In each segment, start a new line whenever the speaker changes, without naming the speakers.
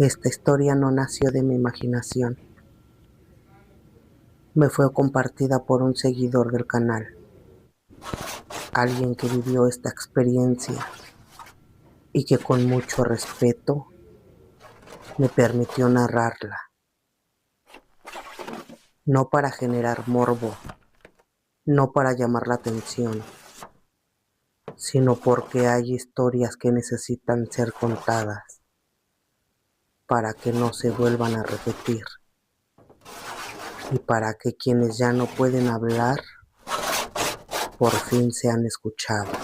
Esta historia no nació de mi imaginación, me fue compartida por un seguidor del canal, alguien que vivió esta experiencia y que con mucho respeto me permitió narrarla, no para generar morbo, no para llamar la atención, sino porque hay historias que necesitan ser contadas para que no se vuelvan a repetir y para que quienes ya no pueden hablar por fin sean escuchados.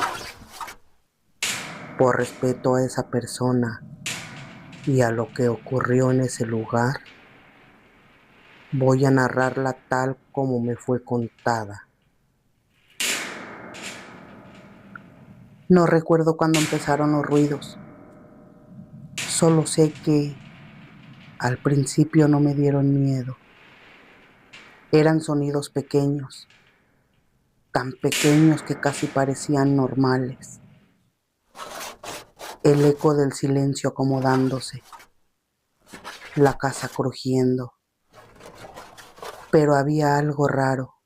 Por respeto a esa persona y a lo que ocurrió en ese lugar, voy a narrarla tal como me fue contada. No recuerdo cuándo empezaron los ruidos, solo sé que al principio no me dieron miedo. Eran sonidos pequeños, tan pequeños que casi parecían normales. El eco del silencio acomodándose, la casa crujiendo. Pero había algo raro.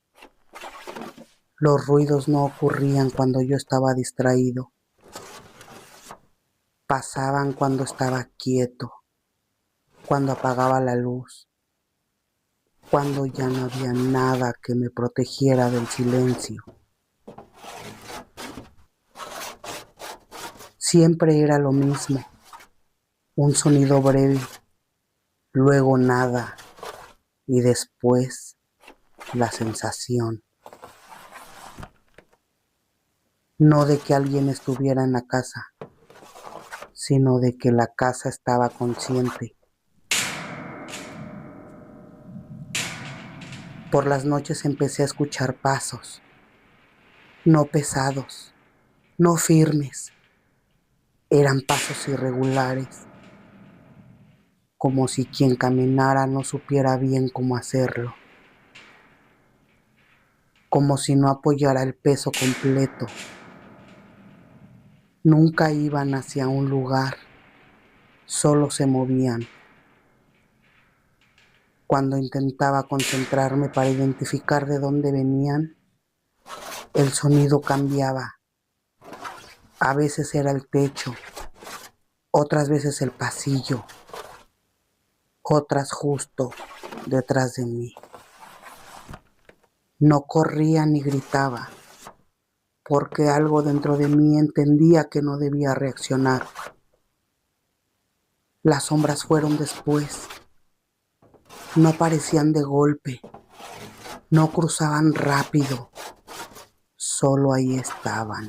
Los ruidos no ocurrían cuando yo estaba distraído. Pasaban cuando estaba quieto, cuando apagaba la luz, cuando ya no había nada que me protegiera del silencio. Siempre era lo mismo, un sonido breve, luego nada y después la sensación. No de que alguien estuviera en la casa, sino de que la casa estaba consciente. Por las noches empecé a escuchar pasos, no pesados, no firmes, eran pasos irregulares, como si quien caminara no supiera bien cómo hacerlo, como si no apoyara el peso completo. Nunca iban hacia un lugar, solo se movían. Cuando intentaba concentrarme para identificar de dónde venían, el sonido cambiaba. A veces era el techo, otras veces el pasillo, otras justo detrás de mí. No corría ni gritaba, porque algo dentro de mí entendía que no debía reaccionar. Las sombras fueron después. No aparecían de golpe, no cruzaban rápido, solo ahí estaban.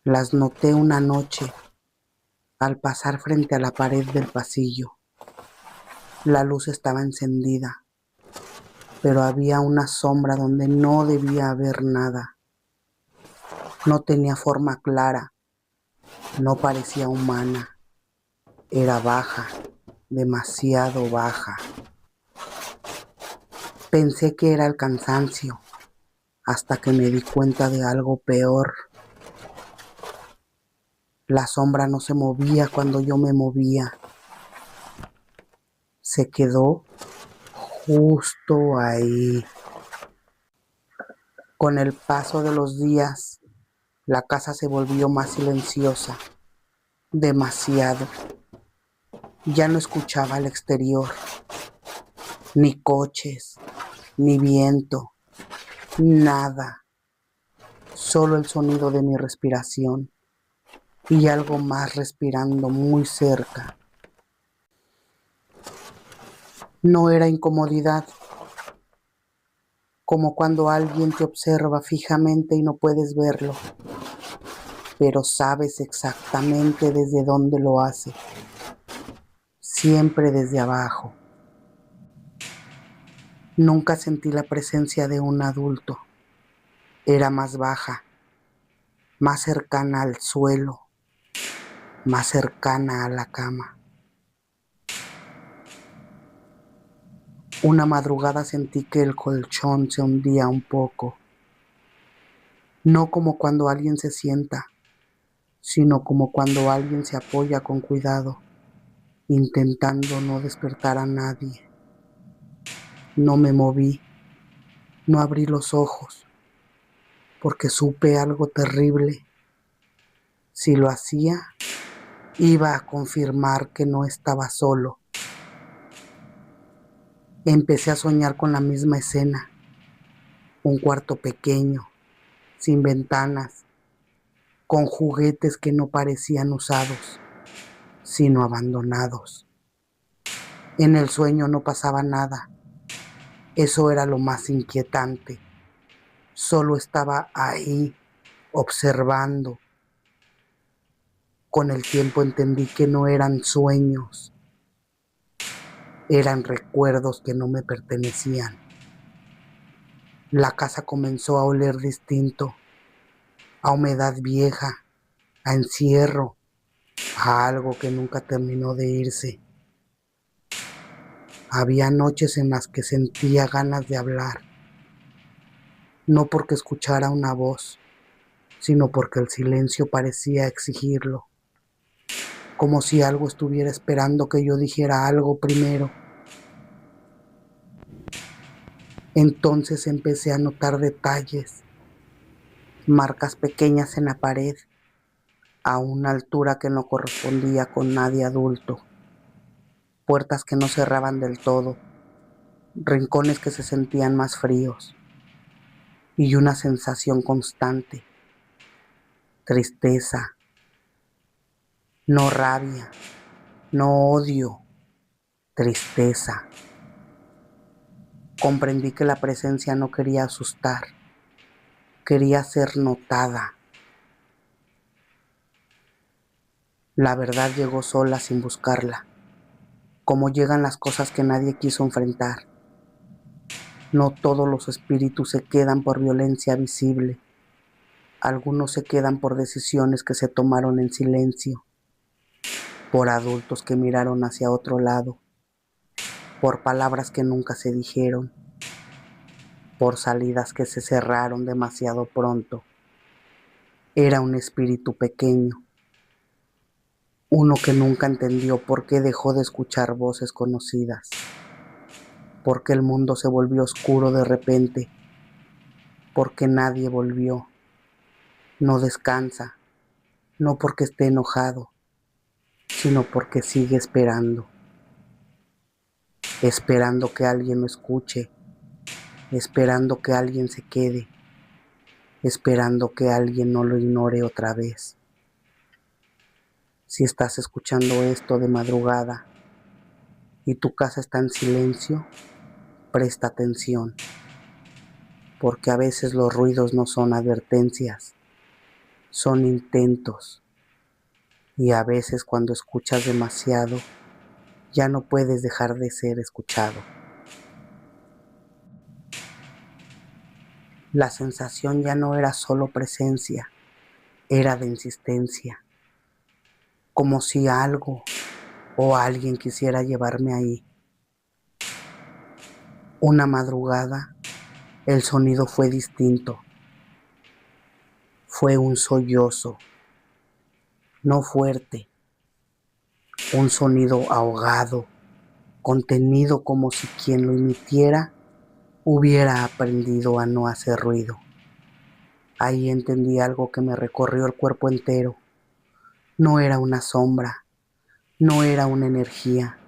Las noté una noche al pasar frente a la pared del pasillo. La luz estaba encendida, pero había una sombra donde no debía haber nada. No tenía forma clara, no parecía humana, era baja, demasiado baja. Pensé que era el cansancio, hasta que me di cuenta de algo peor. La sombra no se movía cuando yo me movía. Se quedó justo ahí. Con el paso de los días, la casa se volvió más silenciosa, demasiado. Ya no escuchaba al exterior, ni coches, ni viento, nada. Solo el sonido de mi respiración y algo más respirando muy cerca. No era incomodidad, como cuando alguien te observa fijamente y no puedes verlo, pero sabes exactamente desde dónde lo hace, siempre desde abajo. Nunca sentí la presencia de un adulto, era más baja, más cercana al suelo, más cercana a la cama. Una madrugada sentí que el colchón se hundía un poco, no como cuando alguien se sienta, sino como cuando alguien se apoya con cuidado, intentando no despertar a nadie. No me moví, no abrí los ojos, porque supe algo terrible. Si lo hacía, iba a confirmar que no estaba solo. Empecé a soñar con la misma escena, un cuarto pequeño, sin ventanas, con juguetes que no parecían usados, sino abandonados. En el sueño no pasaba nada, eso era lo más inquietante. Solo estaba ahí, observando. Con el tiempo entendí que no eran sueños, eran recuerdos que no me pertenecían. La casa comenzó a oler distinto, a humedad vieja, a encierro, a algo que nunca terminó de irse. Había noches en las que sentía ganas de hablar, no porque escuchara una voz, sino porque el silencio parecía exigirlo, como si algo estuviera esperando que yo dijera algo primero. Entonces empecé a notar detalles, marcas pequeñas en la pared, a una altura que no correspondía con nadie adulto, puertas que no cerraban del todo, rincones que se sentían más fríos, y una sensación constante, tristeza, no rabia, no odio, tristeza. Comprendí que la presencia no quería asustar, quería ser notada. La verdad llegó sola sin buscarla, como llegan las cosas que nadie quiso enfrentar. No todos los espíritus se quedan por violencia visible, algunos se quedan por decisiones que se tomaron en silencio, por adultos que miraron hacia otro lado, por palabras que nunca se dijeron, por salidas que se cerraron demasiado pronto. Era un espíritu pequeño, uno que nunca entendió por qué dejó de escuchar voces conocidas, por qué el mundo se volvió oscuro de repente, porque nadie volvió. No descansa, no porque esté enojado, sino porque sigue esperando, esperando que alguien lo escuche, esperando que alguien se quede, esperando que alguien no lo ignore otra vez. Si estás escuchando esto de madrugada y tu casa está en silencio, presta atención, porque a veces los ruidos no son advertencias, son intentos, y a veces cuando escuchas demasiado, ya no puedes dejar de ser escuchado. La sensación ya no era solo presencia, era de insistencia, como si algo o alguien quisiera llevarme ahí. Una madrugada, el sonido fue distinto. Fue un sollozo, no fuerte, un sonido ahogado, contenido como si quien lo emitiera hubiera aprendido a no hacer ruido. Ahí entendí algo que me recorrió el cuerpo entero. No era una sombra, no era una energía,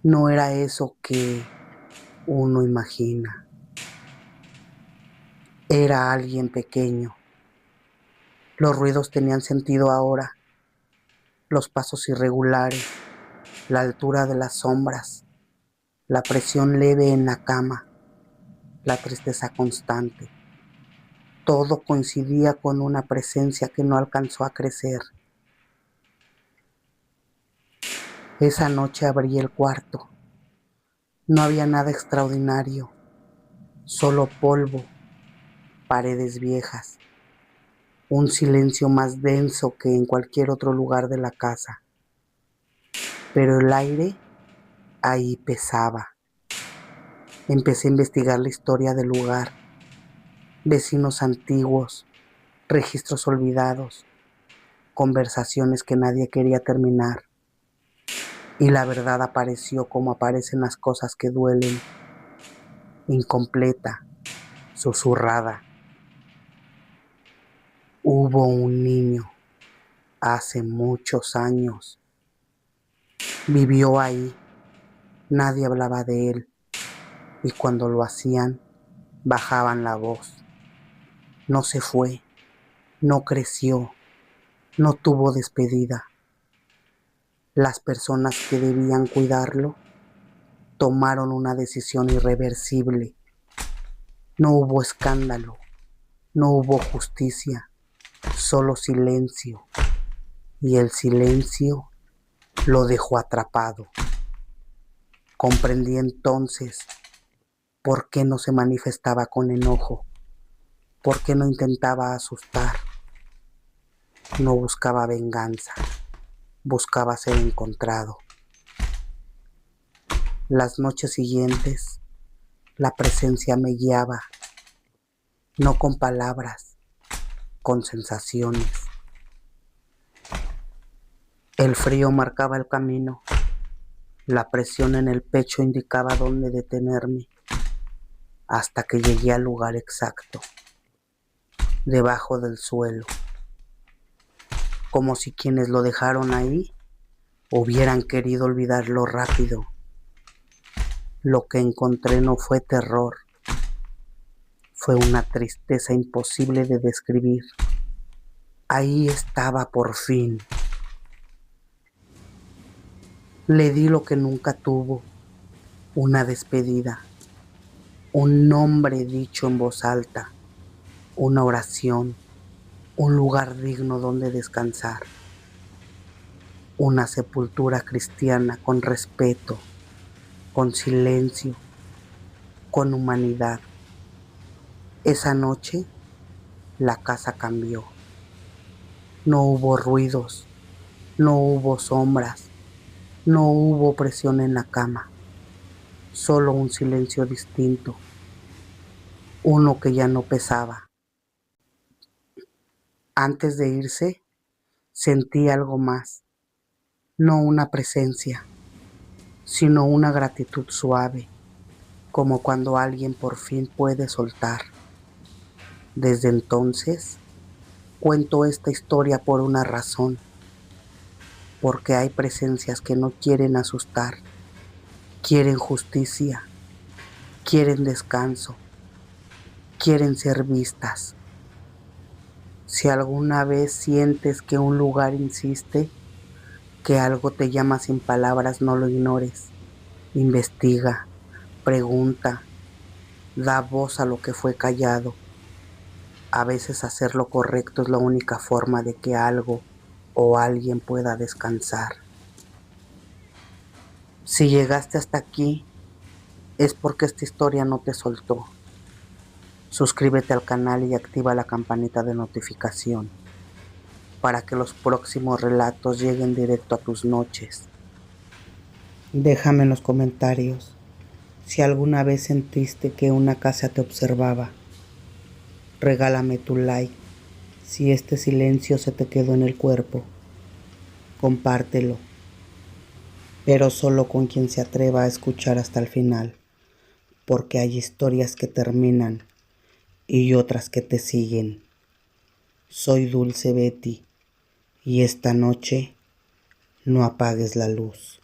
no era eso que uno imagina. Era alguien pequeño. Los ruidos tenían sentido ahora, los pasos irregulares, la altura de las sombras, la presión leve en la cama, la tristeza constante. Todo coincidía con una presencia que no alcanzó a crecer. Esa noche abrí el cuarto. No había nada extraordinario, solo polvo, paredes viejas, un silencio más denso que en cualquier otro lugar de la casa. Pero el aire ahí pesaba. Empecé a investigar la historia del lugar, vecinos antiguos, registros olvidados. conversaciones que nadie quería terminar, y la verdad apareció como aparecen las cosas que duelen, incompleta, susurrada. Hubo un niño hace muchos años. Vivió ahí, nadie hablaba de él, y cuando lo hacían, bajaban la voz. No se fue, no creció, no tuvo despedida. Las personas que debían cuidarlo tomaron una decisión irreversible. No hubo escándalo, no hubo justicia, solo silencio. Y el silencio lo dejó atrapado. Comprendí entonces por qué no se manifestaba con enojo, por qué no intentaba asustar, no buscaba venganza, buscaba ser encontrado. Las noches siguientes, la presencia me guiaba, no con palabras, con sensaciones. El frío marcaba el camino, la presión en el pecho indicaba dónde detenerme, hasta que llegué al lugar exacto, debajo del suelo, como si quienes lo dejaron ahí hubieran querido olvidarlo rápido. Lo que encontré no fue terror, fue una tristeza imposible de describir. Ahí estaba por fin. Le di lo que nunca tuvo, una despedida, un nombre dicho en voz alta, una oración, un lugar digno donde descansar, una sepultura cristiana con respeto, con silencio, con humanidad. Esa noche la casa cambió. No hubo ruidos, no hubo sombras, no hubo presión en la cama, solo un silencio distinto, uno que ya no pesaba. Antes de irse, sentí algo más, no una presencia, sino una gratitud suave, como cuando alguien por fin puede soltar. Desde entonces, cuento esta historia por una razón, porque hay presencias que no quieren asustar, quieren justicia, quieren descanso, quieren ser vistas. Si alguna vez sientes que un lugar insiste, que algo te llama sin palabras, no lo ignores. Investiga, pregunta, da voz a lo que fue callado. A veces hacer lo correcto es la única forma de que algo o alguien pueda descansar. Si llegaste hasta aquí, es porque esta historia no te soltó. Suscríbete al canal y activa la campanita de notificación para que los próximos relatos lleguen directo a tus noches. Déjame en los comentarios si alguna vez sentiste que una casa te observaba. Regálame tu like si este silencio se te quedó en el cuerpo. Compártelo, pero solo con quien se atreva a escuchar hasta el final, porque hay historias que terminan y otras que te siguen. Soy Dulce Betty y esta noche no apagues la luz.